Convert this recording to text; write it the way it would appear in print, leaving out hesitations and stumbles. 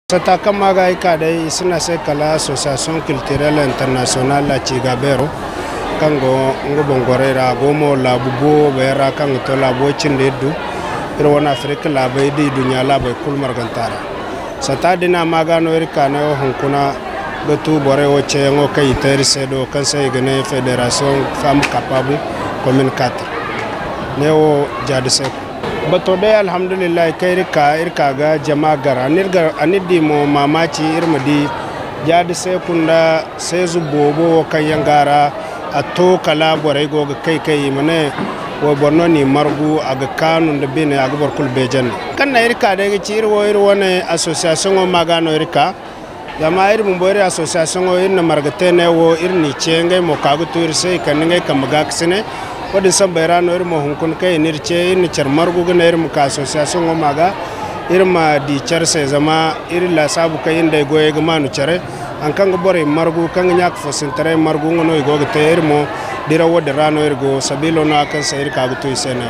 Sata maga ikadai suna sai kala Association Culturelle Internationale la Cigabero kango ngobongorera gomo la bubo bera kango to la bocinde du irwana Afrika la baydi dunya la bay kul margantara sata dina maga no irkana honkuna dotu bore o chengo kay terse do conseil gane fédération femme capable commune 4 neo jadise bato dai alhamdulillah kai irka ga jama'a gara anidi mo mamaci irmadi jadi sai kunda sai zubobo kan yangara ato kala borai go ga kai mane wo borno ni margu aga kanun da bene aga borkul bejan kan na irka da ci irwo ne association o magano irka jama'a irbun bore association o irna margatene wo irni cenge mo kagu tur sai kan ngai kamaga ksene wadin san bayrano irma hunkun kai nirce in charmar gugna irma ka association o maga irma di charse zama irla sabu kai inda goye ga manu chare an kan bore margu kan nyak fo sentare margu ngono go ga te irmo dira wodi rano irgo sabilo no akan sa irka gutu isene